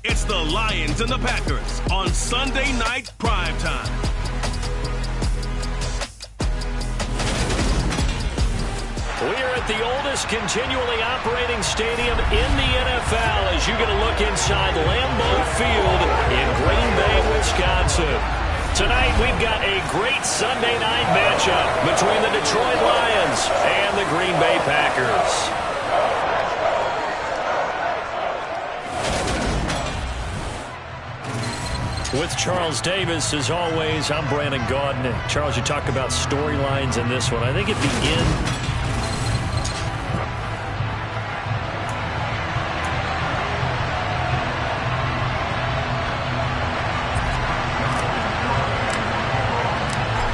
It's the Lions and the Packers on Sunday Night Primetime. We are at the oldest continually operating stadium in the NFL as you get a look inside Lambeau Field in Green Bay, Wisconsin. Tonight we've got a great Sunday night matchup between the Detroit Lions and the Green Bay Packers. With Charles Davis, as always, I'm Brandon Gaudin. Charles, you talk about storylines in this one. I think it begins...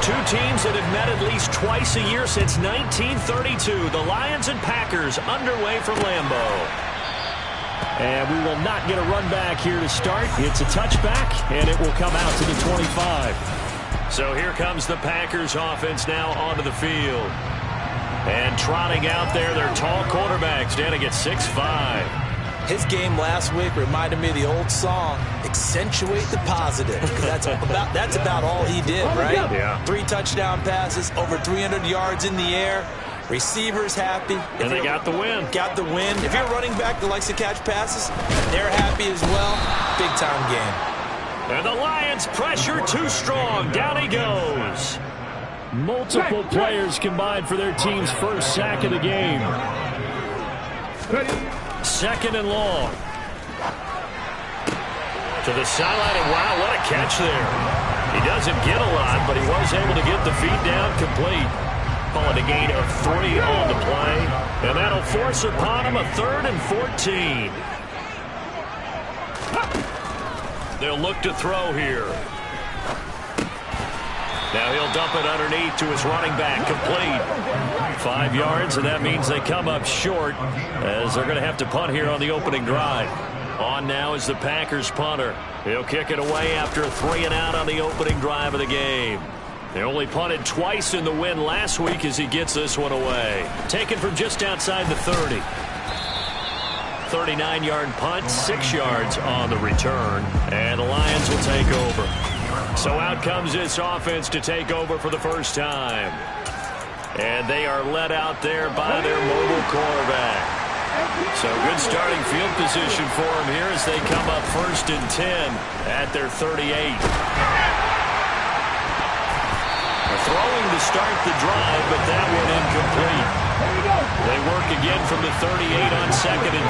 Two teams that have met at least twice a year since 1932. The Lions and Packers underway from Lambeau. And we will not get a run back here to start. It's a touchback, and it will come out to the 25. So here comes the Packers offense now onto the field. And trotting out there, their tall quarterbacks standing at 6'5". His game last week reminded me of the old song, accentuate the positive. That's about all he did, right? Yeah. 3 touchdown passes, over 300 yards in the air. Receivers happy. And they got the win. Got the win. If you're a running back that likes to catch passes, they're happy as well. Big-time game. And the Lions pressure too strong. Down he goes. Multiple players combined for their team's first sack of the game. Second and long. To the sideline, and wow, what a catch there. He doesn't get a lot, but he was able to get the feet down complete. Call it a gain of 3 on the play. And that'll force upon him a 3rd and 14. They'll look to throw here. Now he'll dump it underneath to his running back, complete. 5 yards, and that means they come up short as they're going to have to punt here on the opening drive. On now is the Packers punter. He'll kick it away after a 3 and out on the opening drive of the game. They only punted twice in the win last week as he gets this one away. Taken from just outside the 30. 39-yard punt, 6 yards on the return. And the Lions will take over. So out comes this offense to take over for the first time. And they are led out there by their mobile quarterback. So good starting field position for them here as they come up 1st and 10 at their 38. Throwing to start the drive, but that one incomplete. They work again from the 38 on 2nd and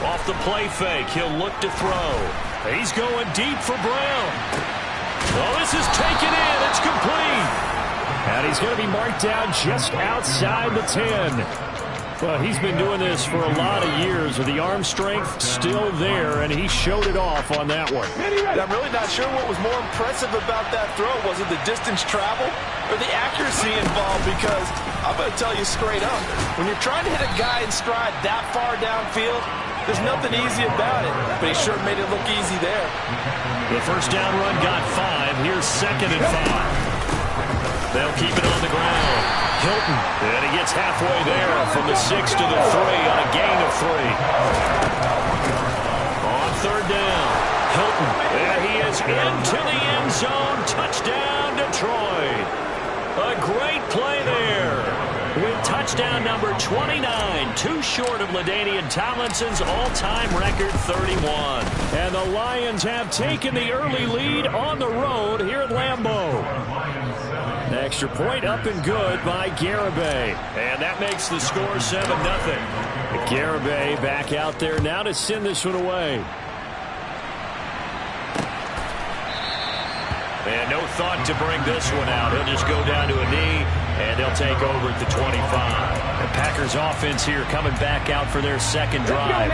10. Off the play fake, he'll look to throw. He's going deep for Brown. Well, this is taken in. It's complete. And he's going to be marked down just outside the 10. Well, he's been doing this for a lot of years with the arm strength still there, and he showed it off on that one. I'm really not sure what was more impressive about that throw. Was it the distance travel or the accuracy involved? Because I'm going to tell you straight up, when you're trying to hit a guy in stride that far downfield, there's nothing easy about it, but he sure made it look easy there. The first down run got 5. Here's 2nd and 5. They'll keep it on the ground. Hilton, and he gets halfway there from the 6 to the 3 on a gain of 3. On 3rd down, Hilton, and he is into the end zone. Touchdown, Detroit. A great play there. With touchdown number 29, too short of LaDainian Tomlinson's all-time record 31. And the Lions have taken the early lead on the road here at Lambeau. An extra point up and good by Garibay. And that makes the score 7-0. Garibay back out there now to send this one away. And no thought to bring this one out. He'll just go down to a knee, and they'll take over at the 25. The Packers offense here coming back out for their second drive.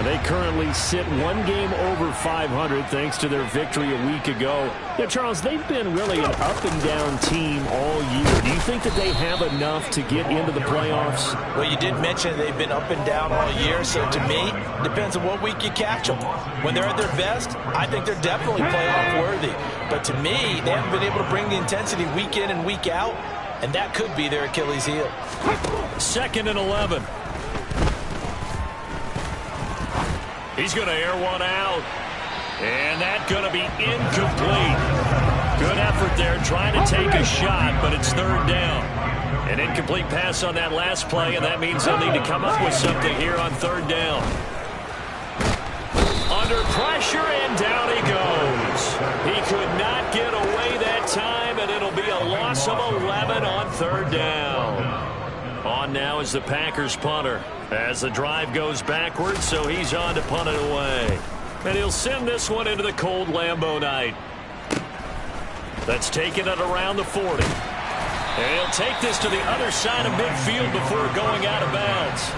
They currently sit 1 game over 500 thanks to their victory a week ago. Now, Charles, they've been really an up-and-down team all year. Do you think that they have enough to get into the playoffs? Well, you did mention they've been up and down all year, so to me, depends on what week you catch them. When they're at their best, I think they're definitely playoff worthy. But to me, they haven't been able to bring the intensity week in and week out, and that could be their Achilles heel. 2nd and 11. He's going to air one out. And that's going to be incomplete. Good effort there trying to take a shot, but it's 3rd down. An incomplete pass on that last play, and that means they'll need to come up with something here on 3rd down. Under pressure, and down he goes. He could not get away that time, and it'll be a loss of 11 on 3rd down. On now is the Packers punter as the drive goes backwards, so he's on to punt it away. And he'll send this one into the cold Lambeau night. That's taken it around the 40. And he'll take this to the other side of midfield before going out of bounds.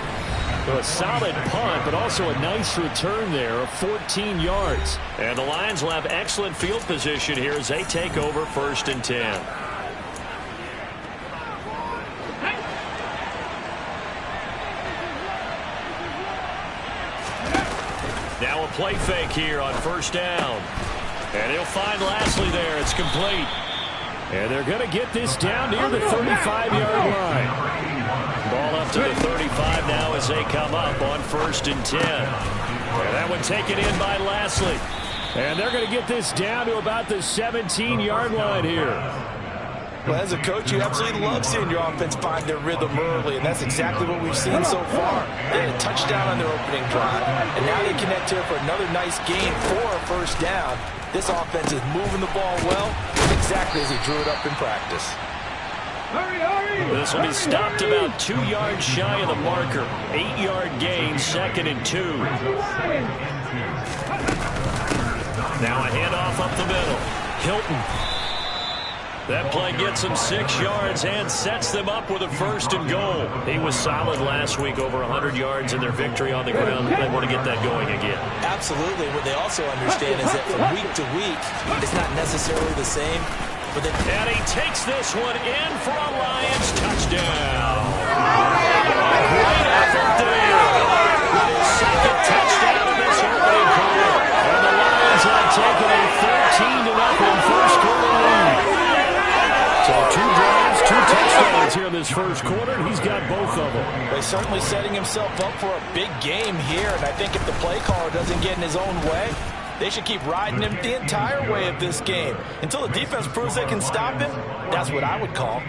Well, a solid punt, but also a nice return there of 14 yards. And the Lions will have excellent field position here as they take over 1st and 10. Now a play fake here on 1st down. And he'll find Lashley there. It's complete. And they're going to get this down near the 35-yard line. Ball up to the 35 now as they come up on 1st and 10. And that one taken in by Lashley. And they're going to get this down to about the 17-yard line here. Well, as a coach, you absolutely love seeing your offense find their rhythm early, and that's exactly what we've seen so far. They had a touchdown on their opening drive, and now they connect here for another nice gain for a 1st down. This offense is moving the ball well, exactly as he drew it up in practice. This will be stopped about 2 yards shy of the marker. 8-yard gain, 2nd and 2. Now a handoff up the middle. Hilton. That play gets them 6 yards and sets them up with a 1st and goal. He was solid last week, over 100 yards in their victory on the ground. They want to get that going again. Absolutely. What they also understand is that from week to week, it's not necessarily the same. And he takes this one in for a Lions touchdown. Great effort there. With his 2nd touchdown in this opening quarter. And the Lions have taken a 13-0 1st quarter lead. So 2 drives, 2 touchdowns here in this 1st quarter, and he's got both of them. He's certainly setting himself up for a big game here, and I think if the play caller doesn't get in his own way, they should keep riding him the entire way of this game. Until the defense proves they can stop him, that's what I would call.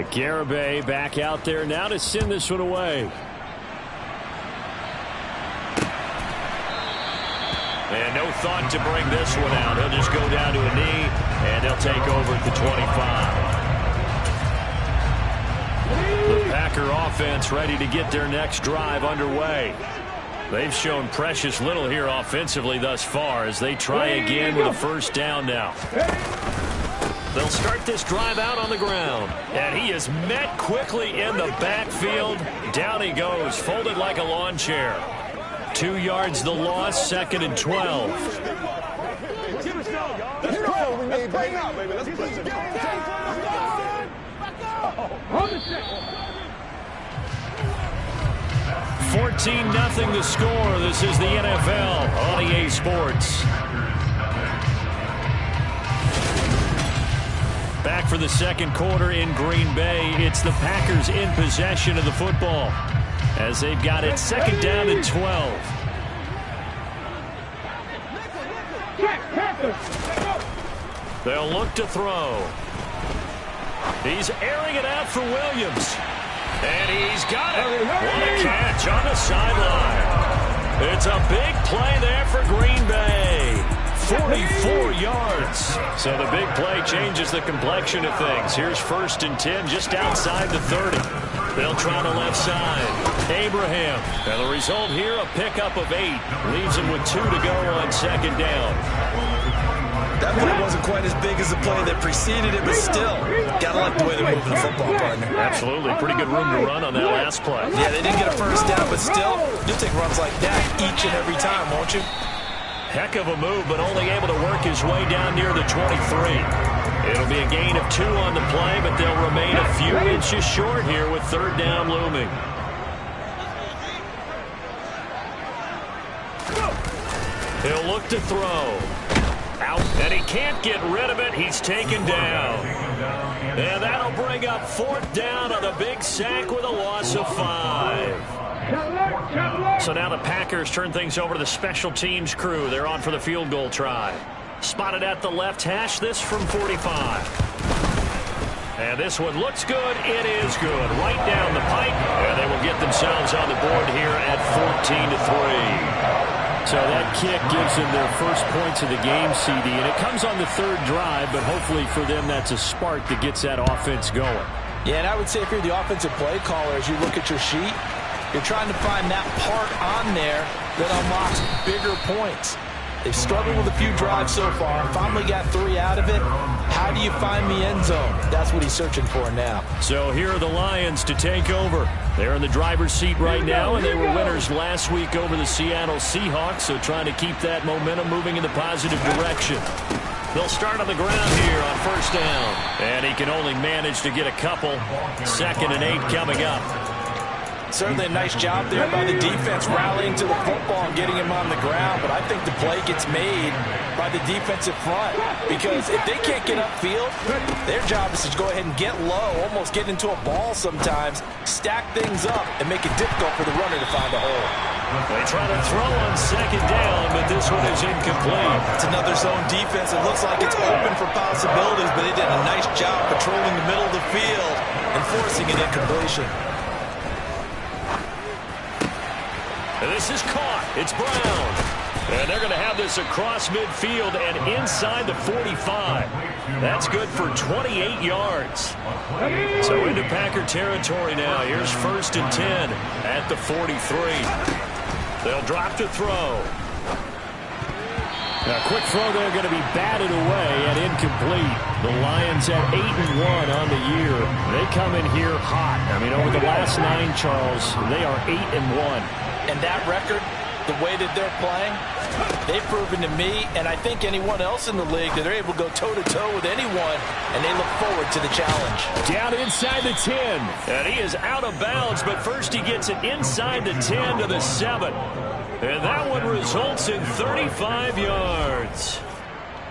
Garibay back out there now to send this one away. And no thought to bring this one out. He'll just go down to a knee, and they'll take over at the 25. The Packer offense ready to get their next drive underway. They've shown precious little here offensively thus far as they try again with a 1st down now. They'll start this drive out on the ground. And he is met quickly in the backfield. Down he goes, folded like a lawn chair. 2 yards the loss, 2nd and 12. 14-0 the score. This is the NFL on EA Sports. Back for the 2nd quarter in Green Bay. It's the Packers in possession of the football as they've got it 2nd down and 12. They'll look to throw. He's airing it out for Williams. And he's got it. What a catch on the sideline. It's a big play there for Green Bay. 44 yards. So the big play changes the complexion of things. Here's 1st and 10 just outside the 30. They'll try the left side. Abraham. And the result here, a pickup of 8. Leaves him with 2 to go on 2nd down. That play wasn't quite as big as the play that preceded it, but still, gotta like the way they're moving the football, partner. Absolutely. Pretty good room to run on that last play. Yeah, they didn't get a 1st down, but still, you'll take runs like that each and every time, won't you? Heck of a move, but only able to work his way down near the 23. It'll be a gain of 2 on the play, but they'll remain a few inches short here with 3rd down looming. He'll look to throw. Out, and he can't get rid of it. He's taken down. And that'll bring up 4th down on a big sack with a loss of 5. So now the Packers turn things over to the special teams crew. They're on for the field goal try. Spotted at the left hash, this from 45. And this one looks good. It is good. Right down the pipe. And they will get themselves on the board here at 14-3. So that kick gives them their first points of the game, CD. And it comes on the 3rd drive, but hopefully for them that's a spark that gets that offense going. Yeah, and I would say if you're the offensive play caller, as you look at your sheet, you're trying to find that part on there that unlocks bigger points. They've struggled with a few drives so far. Finally got 3 out of it. How do you find the end zone? That's what he's searching for now. So here are the Lions to take over. They're in the driver's seat right now, and they were winners last week over the Seattle Seahawks, so trying to keep that momentum moving in the positive direction. They'll start on the ground here on 1st down. And he can only manage to get a couple. 2nd and 8 coming up. Certainly a nice job there by the defense rallying to the football and getting him on the ground, but I think the play gets made by the defensive front because if they can't get upfield, their job is to go ahead and get low, almost get into a ball sometimes, stack things up, and make it difficult for the runner to find a hole. They try to throw on 2nd down, but this one is incomplete. It's another zone defense. It looks like it's open for possibilities, but they did a nice job patrolling the middle of the field and forcing an incompletion. And this is caught. It's Brown. And they're going to have this across midfield and inside the 45. That's good for 28 yards. So into Packer territory now. Here's 1st and 10 at the 43. They'll drop to throw. A quick throw there going to be batted away and incomplete. The Lions at 8-1 on the year. They come in here hot. I mean, over the last 9, Charles, they are 8-1. And that record, the way that they're playing, they've proven to me, and I think anyone else in the league, that they're able to go toe-to-toe with anyone, and they look forward to the challenge. Down inside the 10. And he is out of bounds, but first he gets it inside the 10 to the 7. And that one results in 35 yards.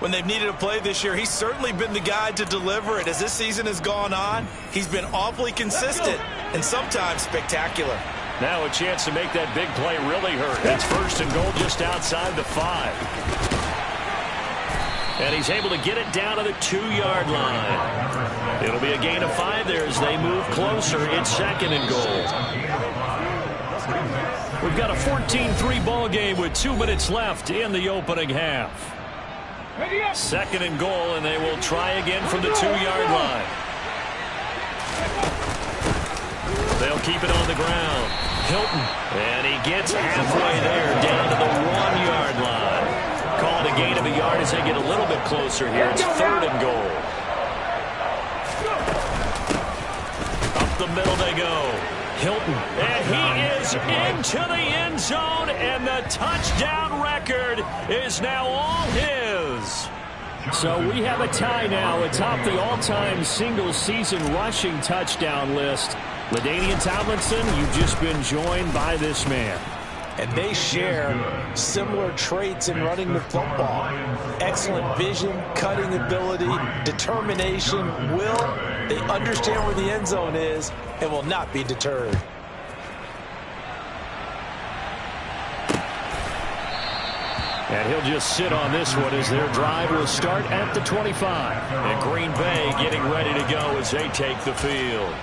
When they've needed a play this year, he's certainly been the guy to deliver it. As this season has gone on, he's been awfully consistent and sometimes spectacular. Now a chance to make that big play really hurt. It's 1st and goal just outside the 5. And he's able to get it down to the 2-yard line. It'll be a gain of 5 there as they move closer. It's 2nd and goal. We've got a 14-3 ball game with 2 minutes left in the opening half. 2nd and goal, and they will try again from the 2-yard line. They'll keep it on the ground. Hilton, and he gets halfway there, down to the 1-yard line. Call it a gain of a yard as they get a little bit closer here. It's 3rd and goal. Up the middle they go. Hilton, and he is into the end zone, and the touchdown record is now all his. So we have a tie now atop the all-time single-season rushing touchdown list. LaDainian Tomlinson, you've just been joined by this man. And they share similar traits in running the football. Excellent vision, cutting ability, determination, will. They understand where the end zone is and will not be deterred. And he'll just sit on this one as their drive will start at the 25. And Green Bay getting ready to go as they take the field.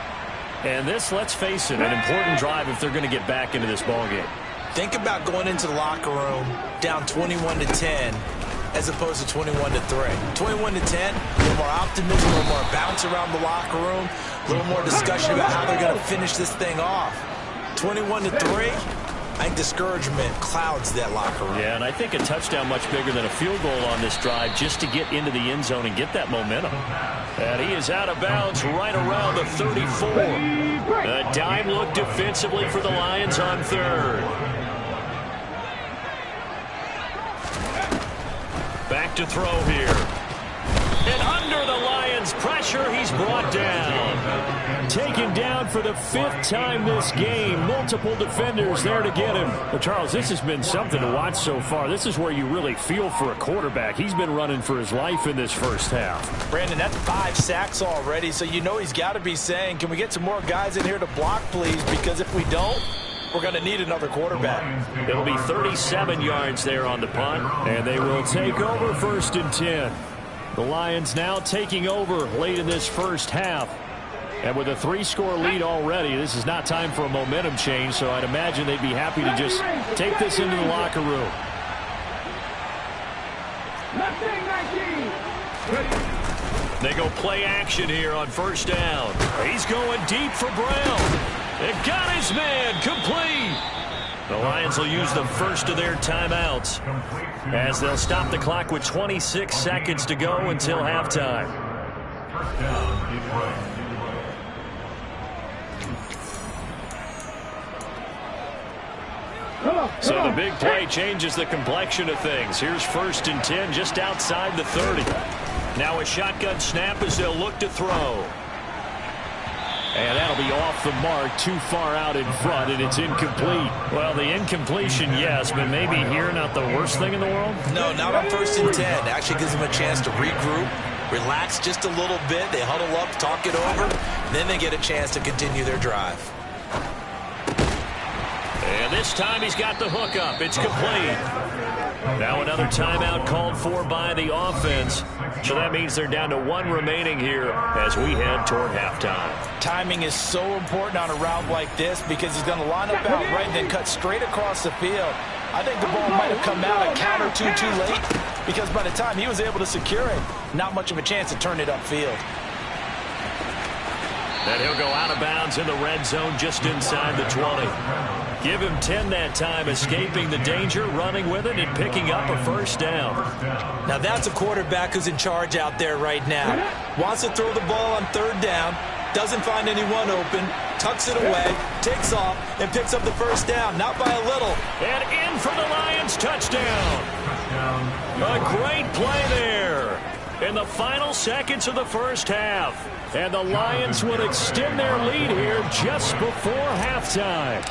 And this, let's face it, an important drive if they're going to get back into this ballgame. Think about going into the locker room down 21-10 as opposed to 21-3. 21-10, a little more optimism, a little more bounce around the locker room, a little more discussion about how they're going to finish this thing off. 21-3. I think discouragement clouds that locker room. Yeah, and I think a touchdown much bigger than a field goal on this drive just to get into the end zone and get that momentum. And he is out of bounds right around the 34. A dime look defensively for the Lions on 3rd. Back to throw here. And under the Lions Lions pressure. He's brought down. Taken down for the 5th time this game. Multiple defenders there to get him. Well, Charles, this has been something to watch so far. This is where you really feel for a quarterback. He's been running for his life in this first half. Brandon, that's 5 sacks already, so you know he's got to be saying, can we get some more guys in here to block, please? Because if we don't, we're going to need another quarterback. It'll be 37 yards there on the punt. And they will take over 1st and 10. The Lions now taking over late in this first half. And with a 3-score lead already, this is not time for a momentum change, so I'd imagine they'd be happy to just take this into the locker room. They go play action here on 1st down. He's going deep for Brown. It got his man complete. The Lions will use the first of their timeouts as they'll stop the clock with 26 seconds to go until halftime. So the big play changes the complexion of things. Here's 1st and 10 just outside the 30. Now a shotgun snap as they'll look to throw. And that'll be off the mark, too far out in front, and it's incomplete. Well, the incompletion, yes, but maybe here not the worst thing in the world? No, not on 1st and 10. Actually gives them a chance to regroup, relax just a little bit. They huddle up, talk it over, then they get a chance to continue their drive. And this time he's got the hook up. It's complete. Now another timeout called for by the offense. So that means they're down to 1 remaining here as we head toward halftime. Timing is so important on a route like this because he's going to line up out right and then cut straight across the field. I think the ball might have come out a count or two too late because by the time he was able to secure it, not much of a chance to turn it upfield. And he'll go out of bounds in the red zone just inside the 20. Give him 10 that time, escaping the danger, running with it, and picking up a 1st down. Now that's a quarterback who's in charge out there right now. Wants to throw the ball on 3rd down, doesn't find anyone open, tucks it away, takes off, and picks up the 1st down, not by a little. And in for the Lions, touchdown. A great play there in the final seconds of the first half. And the Lions will extend their lead here just before halftime.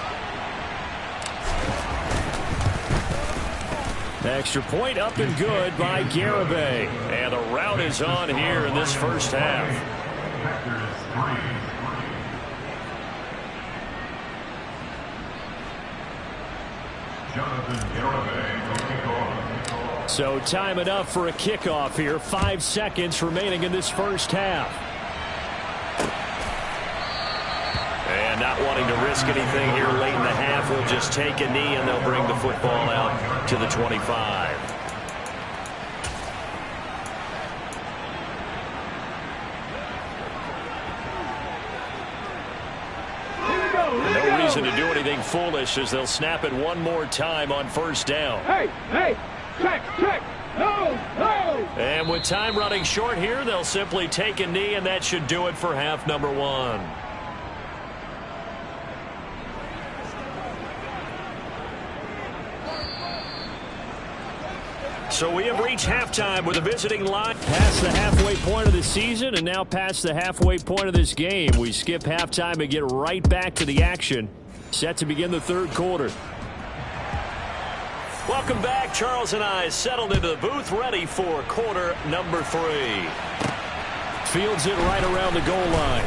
Extra point up and good by Garibay. And the route is on here in this first half. So time enough for a kickoff here. 5 seconds remaining in this first half. And not wanting to risk anything here late in the half, we'll just take a knee and they'll bring the football out to the 25. No reason to do anything foolish as they'll snap it one more time on 1st down. Hey, check, no. And with time running short here, they'll simply take a knee, and that should do it for half number 1. So we have reached halftime with a visiting line. Past the halfway point of the season and now past the halfway point of this game. We skip halftime and get right back to the action. Set to begin the 3rd quarter. Welcome back. Charles and I settled into the booth ready for quarter number 3. Fields it right around the goal line.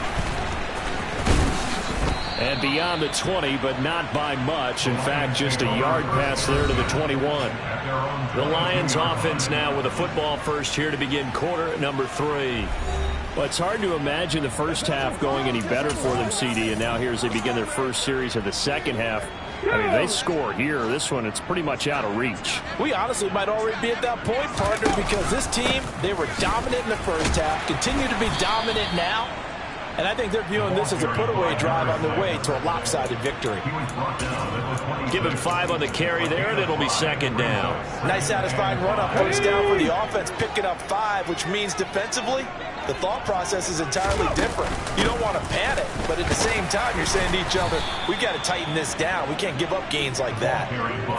And beyond the 20, but not by much. In fact, just a yard pass there to the 21. The Lions offense now with a football first here to begin quarter number 3. Well, it's hard to imagine the first half going any better for them, CD. And now here as they begin their first series of the second half. I mean, they score here. This one, it's pretty much out of reach. We honestly might already be at that point, partner, because this team, they were dominant in the first half, continue to be dominant now. And I think they're viewing this as a put-away drive on their way to a lopsided victory. Give him 5 on the carry there, and it'll be second down. Nice satisfying run up first down for the offense, picking up 5, which means defensively, the thought process is entirely different. You don't want to panic, but at the same time, you're saying to each other, we've got to tighten this down. We can't give up gains like that.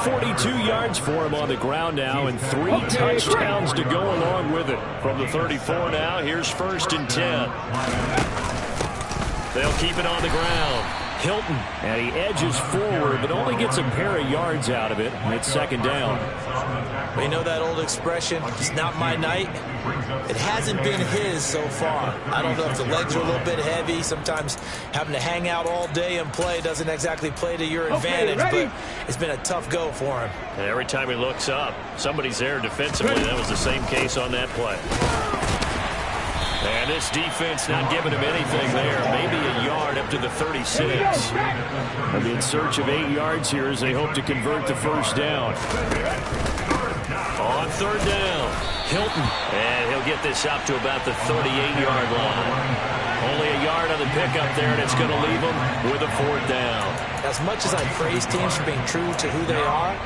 42 yards for him on the ground now, and 3 touchdowns to go along with it. From the 34 now, here's 1st and 10. They'll keep it on the ground. Hilton, and he edges forward, but only gets a pair of yards out of it. And it's second down. We know that old expression, it's not my night. It hasn't been his so far. I don't know if the legs are a little bit heavy. Sometimes having to hang out all day and play doesn't exactly play to your advantage, but it's been a tough go for him. And every time he looks up, somebody's there defensively. That was the same case on that play. And this defense not giving him anything there. Maybe a yard up to the 36. They'll be in search of 8 yards here as they hope to convert the first down. On 3rd down, Hilton. And he'll get this up to about the 38-yard line. Only a yard on the pickup there, and it's going to leave him with a 4th down. As much as I praise teams for being true to who they are,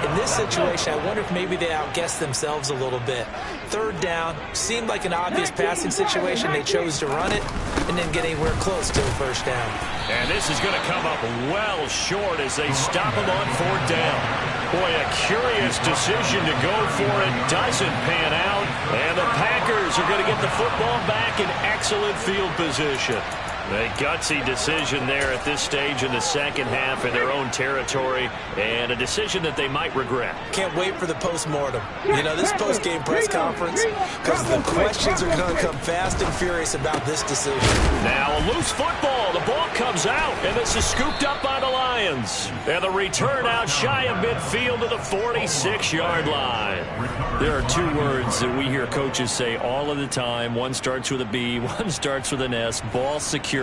in this situation, I wonder if maybe they outguessed themselves a little bit. 3rd down, seemed like an obvious passing situation. They chose to run it and didn't get anywhere close to a 1st down. And this is going to come up well short as they stop him on 4th down. Boy, a curious decision to go for it. Doesn't pan out. And the Packers are going to get the football back in excellent field position. A gutsy decision there at this stage in the second half in their own territory, and a decision that they might regret. Can't wait for the post-mortem. You know, this post-game press conference, because the questions are going to come fast and furious about this decision. Now a loose football. The ball comes out, and this is scooped up by the Lions. And the return out shy of midfield to the 46-yard line. There are 2 words that we hear coaches say all of the time. One starts with a B, one starts with an S. Ball security.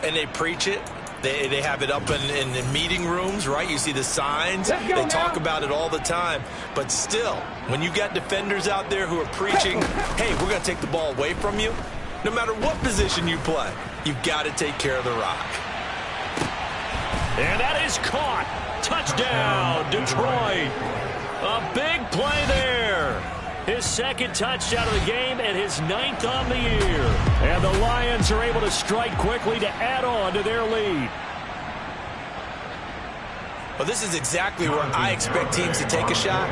And they preach it. They have it up in meeting rooms, right? You see the signs. They talk about it all the time. But still, when you got defenders out there who are preaching, hey, we're going to take the ball away from you, no matter what position you play, you've got to take care of the rock. And that is caught. Touchdown, Detroit. A big play there. His 2nd touchdown of the game and his 9th on the year. And the Lions are able to strike quickly to add on to their lead. Well, this is exactly where I expect teams to take a shot.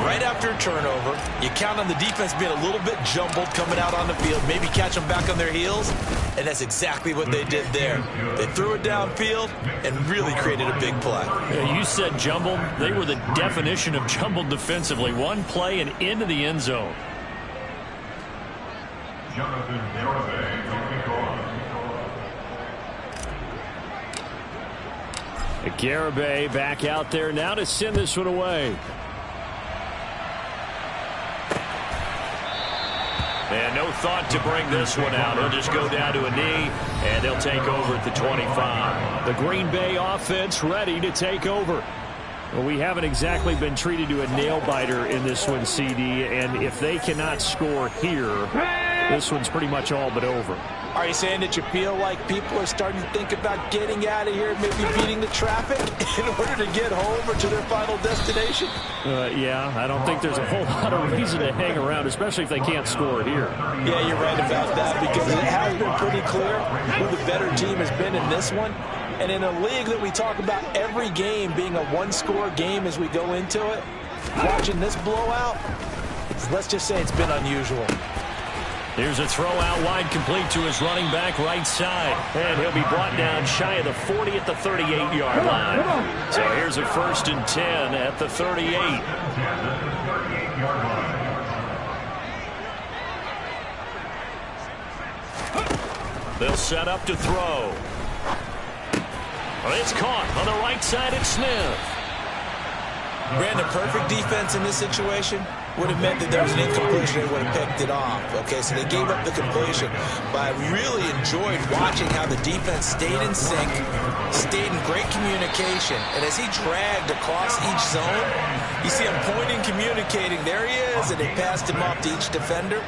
Right after a turnover, you count on the defense being a little bit jumbled coming out on the field, maybe catch them back on their heels, and that's exactly what they did there. They threw it downfield and really created a big play. Yeah, you said jumbled. They were the definition of jumbled defensively. One play and into the end zone. Garibay back out there now to send this one away. And no thought to bring this one out. He'll just go down to a knee, and they'll take over at the 25. The Green Bay offense ready to take over. Well, we haven't exactly been treated to a nail-biter in this one, CD, and if they cannot score here, this one's pretty much all but over. Are you saying that you feel like people are starting to think about getting out of here, maybe beating the traffic in order to get home or to their final destination? Yeah, I don't think there's a whole lot of reason to hang around, especially if they can't score here. Yeah, you're right about that, because it has been pretty clear who the better team has been in this one. And in a league that we talk about every game being a one-score game as we go into it, watching this blowout, let's just say it's been unusual. Here's a throw out wide, complete to his running back right side. And he'll be brought down shy of the 40 at the 38-yard line. So here's a 1st and 10 at the 38. They'll set up to throw. It's caught on the right side. It's Smith. Brandon, perfect defense in this situation. would have meant that there was an incompletion. They would have picked it off. Okay, so they gave up the completion. But I really enjoyed watching how the defense stayed in sync, stayed in great communication. And as he dragged across each zone, you see him pointing, communicating. There he is, and they passed him off to each defender.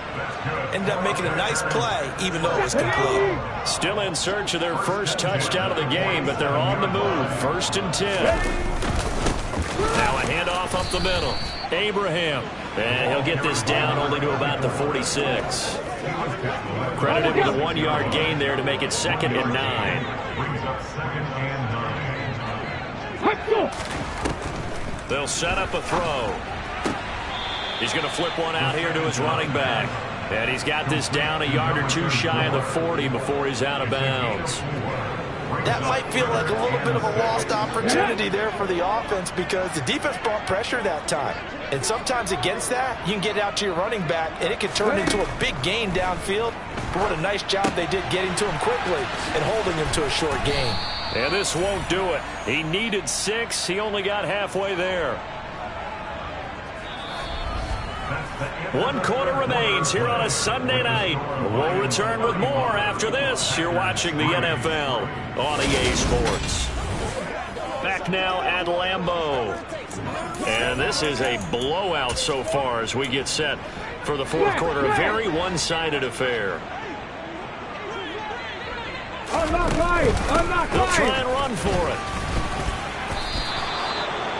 Ended up making a nice play, even though it was complete. Still in search of their first touchdown of the game, but they're on the move. 1st and 10. Now a handoff up the middle. Abraham. And he'll get this down only to about the 46. Credited with a 1-yard gain there to make it 2nd and 9. They'll set up a throw. He's going to flip one out here to his running back. And he's got this down a yard or two shy of the 40 before he's out of bounds. That might feel like a little bit of a lost opportunity there for the offense because the defense brought pressure that time. And sometimes against that, you can get out to your running back, and it can turn into a big gain downfield. But what a nice job they did getting to him quickly and holding him to a short gain. And this won't do it. He needed 6. He only got halfway there. 1 quarter remains here on a Sunday night. We'll return with more after this. You're watching the NFL on EA Sports. Back now at Lambeau. And this is a blowout so far as we get set for the 4th quarter. A very one-sided affair. They'll try and run for it.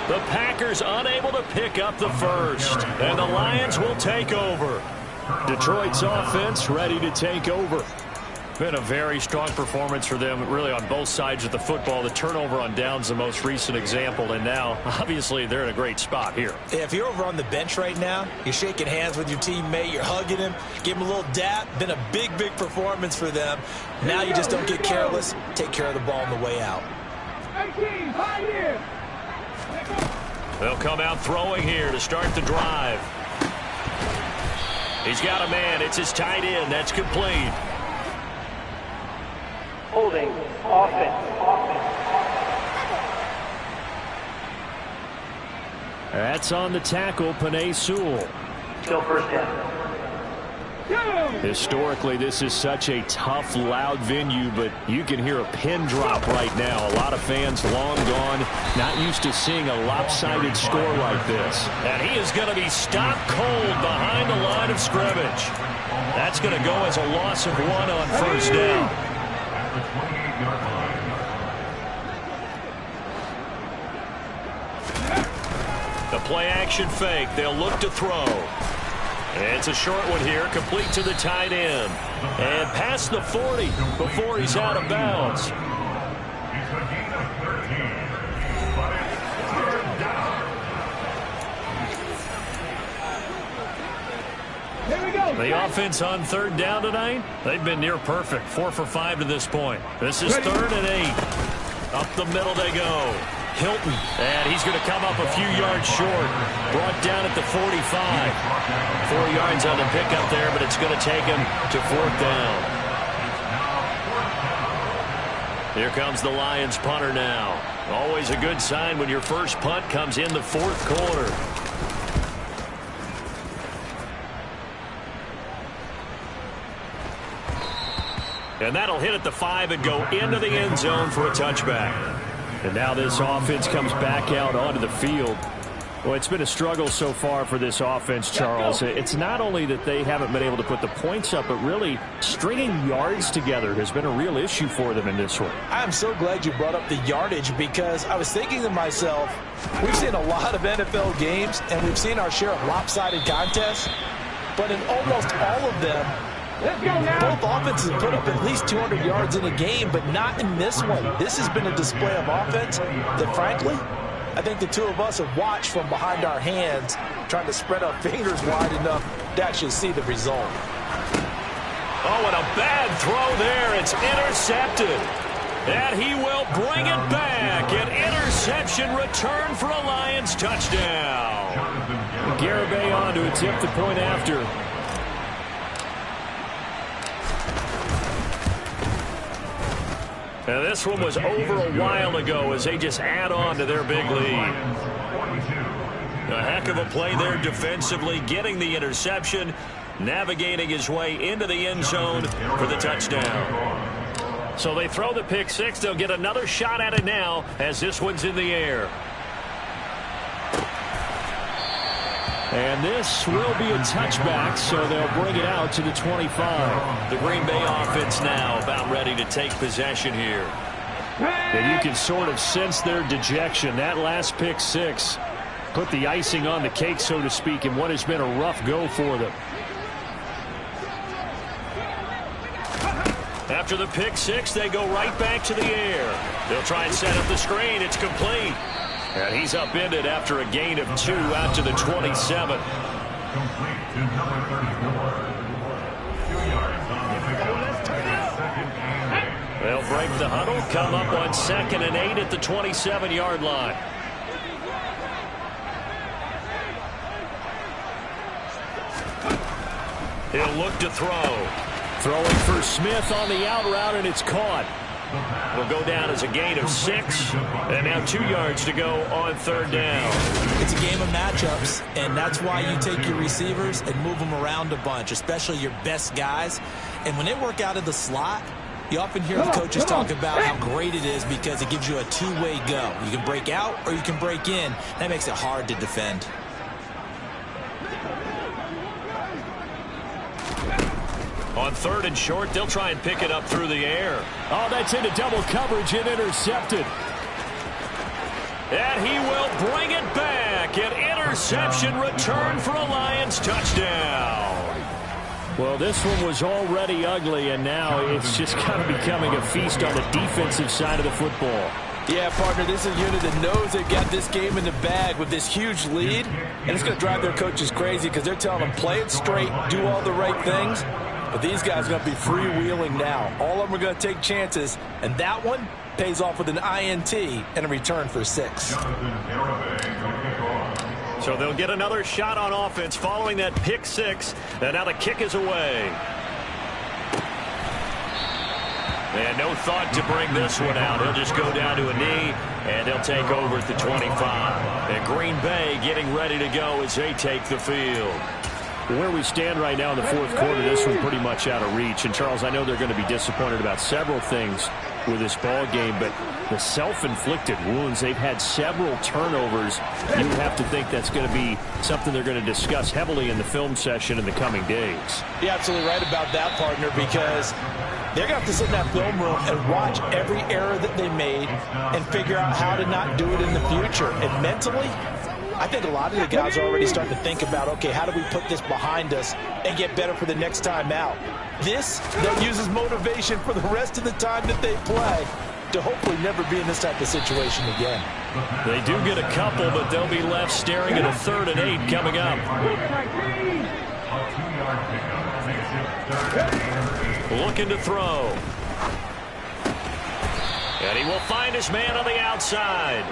The Packers unable to pick up the first. And the Lions will take over. Detroit's offense ready to take over. Been a very strong performance for them, really, on both sides of the football. The turnover on downs, the most recent example. And now, obviously, they're in a great spot here. Yeah, if you're over on the bench right now, you're shaking hands with your teammate, you're hugging him, give him a little dap. Been a big, big performance for them. Now you just don't get careless. Take care of the ball on the way out. 18, right here. They'll come out throwing here to start the drive. He's got a man. It's his tight end. That's complete. Holding, offense. That's on the tackle, Penei Sewell. Still 1st down. Historically, this is such a tough, loud venue, but you can hear a pin drop right now. A lot of fans long gone, not used to seeing a lopsided score like this. And he is going to be stopped cold behind the line of scrimmage. That's going to go as a loss of 1 on 1st down. The play action fake. They'll look to throw. It's a short one here, complete to the tight end. And past the 40 before he's out of bounds. The offense on 3rd down tonight, they've been near perfect. 4 for 5 to this point. This is 3rd and 8. Up the middle they go. Hilton, and he's going to come up a few yards short. Brought down at the 45. 4 yards on the pickup there, but it's going to take him to 4th down. Here comes the Lions punter now. Always a good sign when your first punt comes in the 4th quarter. And that'll hit at the 5 and go into the end zone for a touchback. And now this offense comes back out onto the field. Well, it's been a struggle so far for this offense, Charles. It's not only that they haven't been able to put the points up, but really stringing yards together has been a real issue for them in this one. I'm so glad you brought up the yardage because I was thinking to myself, we've seen a lot of NFL games, and we've seen our share of lopsided contests, but in almost all of them, both offenses put up at least 200 yards in a game, but not in this one. This has been a display of offense that, frankly, I think the two of us have watched from behind our hands, trying to spread our fingers wide enough to actually see the result. Oh, and a bad throw there. It's intercepted. And he will bring it back. An interception return for a Lions touchdown. Garibay on to attempt the point after. Now, this one was over a while ago as they just add on to their big lead. A heck of a play there defensively, getting the interception, navigating his way into the end zone for the touchdown. So they throw the pick six. They'll get another shot at it now as this one's in the air. And this will be a touchback, so they'll bring it out to the 25. The Green Bay offense now about ready to take possession here. And you can sort of sense their dejection. That last pick six put the icing on the cake, so to speak, in what has been a rough go for them. After the pick six, they go right back to the air. They'll try and set up the screen. It's complete. And he's upended after a gain of 2 out to the 27. They'll break the huddle, come up on 2nd and 8 at the 27-yard line. He'll look to throw. Throwing for Smith on the out route, and it's caught. Will go down as a gain of 6. And now 2 yards to go on 3rd down. It's a game of matchups, and that's why you take your receivers and move them around a bunch, especially your best guys. And when they work out of the slot, you often hear the coaches talk about how great it is because it gives you a two-way go. You can break out or you can break in. That makes it hard to defend. On 3rd and short, they'll try and pick it up through the air. Oh, that's into double coverage and intercepted. And he will bring it back. An interception return for a Lions touchdown. Well, this one was already ugly, and now it's just kind of becoming a feast on the defensive side of the football. Yeah, partner, this is a unit that knows they've got this game in the bag with this huge lead, and it's going to drive their coaches crazy because they're telling them play it straight, do all the right things. But these guys are going to be freewheeling now. All of them are going to take chances, and that one pays off with an INT and a return for 6. So they'll get another shot on offense following that pick 6, and now the kick is away. And no thought to bring this one out. He'll just go down to a knee, and they'll take over at the 25. And Green Bay getting ready to go as they take the field. Where we stand right now in the 4th quarter, this one pretty much out of reach. And, Charles, I know they're going to be disappointed about several things with this ball game, but the self-inflicted wounds, they've had several turnovers. You have to think that's going to be something they're going to discuss heavily in the film session in the coming days. You're absolutely right about that, partner, because they're going to have to sit in that film room and watch every error that they made and figure out how to not do it in the future. And mentally, I think a lot of the guys are already starting to think about, okay, how do we put this behind us and get better for the next time out? This, they'll use as motivation for the rest of the time that they play to hopefully never be in this type of situation again. They do get a couple, but they'll be left staring at a 3rd and 8 coming up. Looking to throw. And he will find his man on the outside.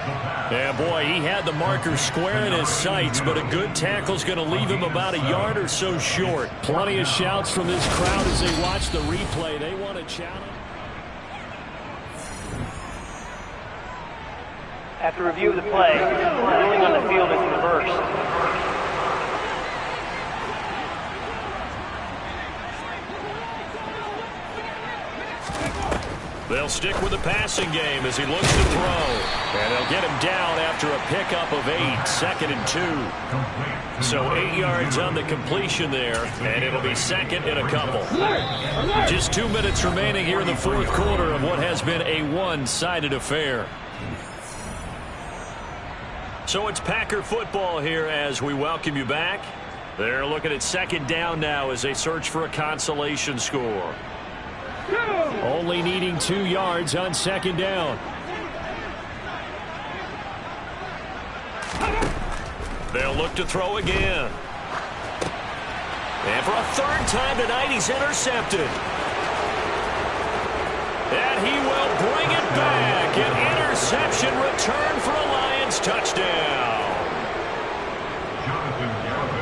Yeah, boy, he had the marker square in his sights, but a good tackle's going to leave him about a yard or so short. Plenty of shouts from this crowd as they watch the replay. They want to challenge. After review of the play, the ruling on the field is reversed. They'll stick with the passing game as he looks to throw. And they'll get him down after a pickup of 8, 2nd and 2. So 8 yards on the completion there, and it'll be 2nd and a couple. Just 2 minutes remaining here in the 4th quarter of what has been a one-sided affair. So it's Packer football here as we welcome you back. They're looking at 2nd down now as they search for a consolation score. Only needing 2 yards on 2nd down. They'll look to throw again. And for a 3rd time tonight, he's intercepted. And he will bring it back. An interception return for a Lions touchdown.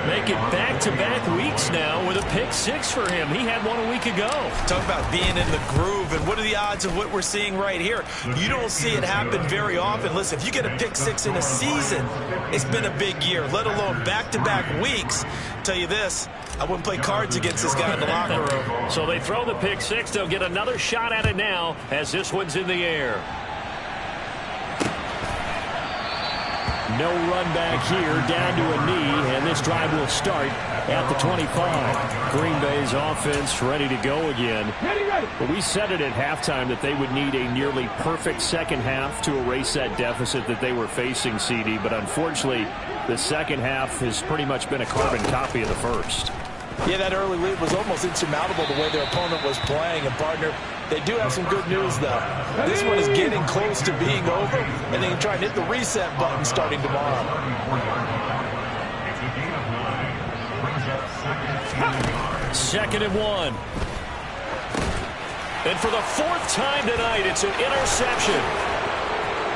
Make it back-to-back weeks now with a pick six for him. He had one a week ago. Talk about being in the groove, and what are the odds of what we're seeing right here? You don't see it happen very often. Listen, if you get a pick six in a season, it's been a big year, let alone back-to-back weeks. Tell you this, I wouldn't play cards against this guy in the locker room. So they throw the pick six. They'll get another shot at it now as this one's in the air. No run back here, down to a knee, and this drive will start at the 25. Green Bay's offense ready to go again. But we said it at halftime that they would need a nearly perfect second half to erase that deficit that they were facing, CD. But unfortunately, the second half has pretty much been a carbon copy of the first. Yeah, that early lead was almost insurmountable the way their opponent was playing. And, partner, they do have some good news, though. This one is getting close to being over, and they can try and hit the reset button starting tomorrow. Second and 1. And for the fourth time tonight, it's an interception.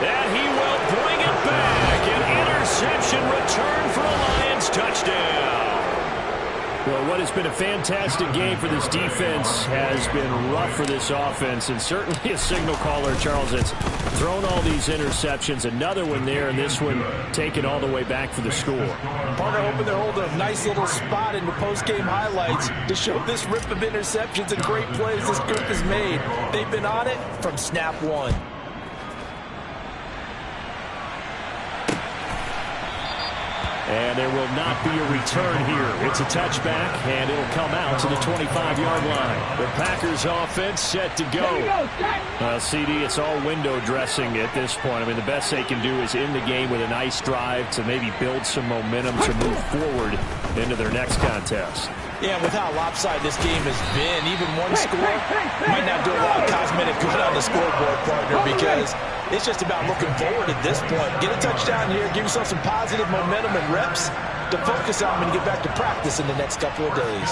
And he will bring it back. An interception return for a Lions touchdown. Well, what has been a fantastic game for this defense has been rough for this offense, and certainly a signal caller, Charles, that's thrown all these interceptions. Another one there, and this one taken all the way back for the score. Partner hoping they're holding a nice little spot in the post-game highlights to show this rip of interceptions and great plays this group has made. They've been on it from snap one. And there will not be a return here. It's a touchback, and it'll come out to the 25-yard line. The Packers offense set to go. CD, it's all window dressing at this point. I mean, the best they can do is end the game with a nice drive to maybe build some momentum to move forward into their next contest. Yeah, with how lopsided this game has been, even one score might not do a lot of cosmetic good on the scoreboard, partner, because it's just about looking forward at this point. Get a touchdown here, give yourself some positive momentum and reps to focus on when you get back to practice in the next couple of days.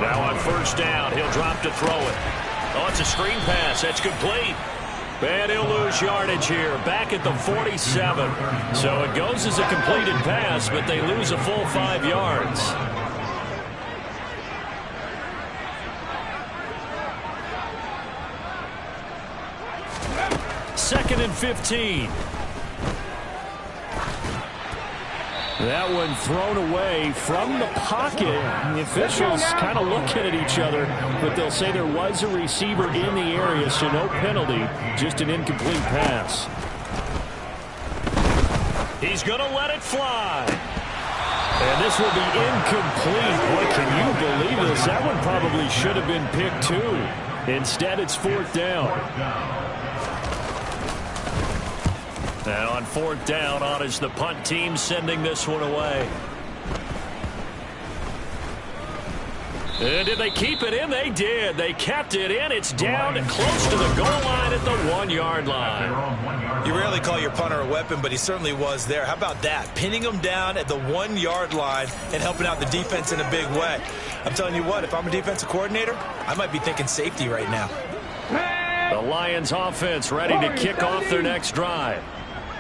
Now on first down, he'll drop to throw it. Oh, it's a screen pass. That's complete. And he'll lose yardage here, back at the 47. So it goes as a completed pass, but they lose a full 5 yards. Second and 15. That one thrown away from the pocket. The officials kind of looking at each other, but they'll say there was a receiver in the area, so no penalty, just an incomplete pass. He's going to let it fly. And this will be incomplete. Boy, can you believe this? That one probably should have been picked too. Instead, it's fourth down. Now on fourth down, on is the punt team sending this one away. And did they keep it in? They did. They kept it in. It's down close to the goal line at the 1-yard line. You rarely call your punter a weapon, but he certainly was there. How about that? Pinning him down at the 1-yard line and helping out the defense in a big way. I'm telling you what, if I'm a defensive coordinator, I might be thinking safety right now. The Lions offense ready to kick off their next drive.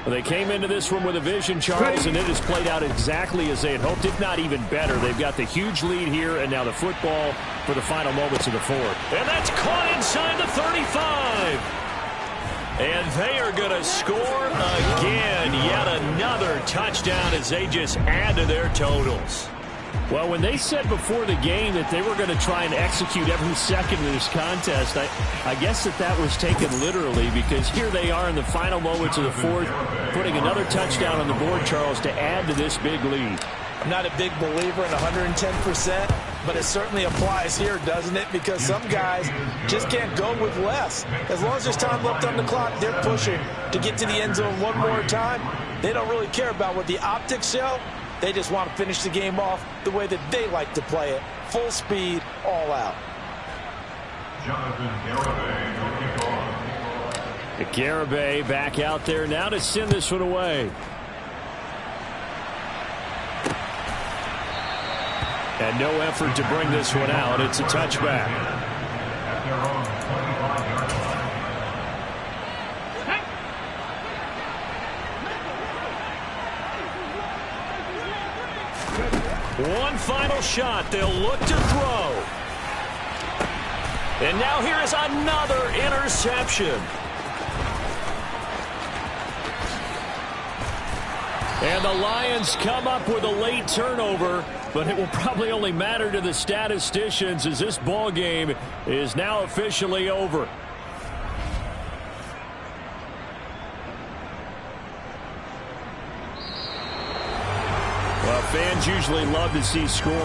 Well, they came into this one with a vision, Charles, and it has played out exactly as they had hoped, if not even better. They've got the huge lead here, and now the football for the final moments of the fourth. And that's caught inside the 35. And they are going to score again. Yet another touchdown as they just add to their totals. Well, when they said before the game that they were going to try and execute every second of this contest, I guess that was taken literally, because here they are in the final moments of the fourth, putting another touchdown on the board, Charles, to add to this big lead. I'm not a big believer in 110%, but it certainly applies here, doesn't it? Because some guys just can't go with less. As long as there's time left on the clock, they're pushing to get to the end zone one more time. They don't really care about what the optics show. They just want to finish the game off the way that they like to play it. Full speed, all out. Garibay back out there now to send this one away. And no effort to bring this one out. It's a touchback. One final final shot. They'll look to throw. And now here is another interception. And the Lions come up with a late turnover, but it will probably only matter to the statisticians as this ball game is now officially over. Well, fans usually love to see scoring.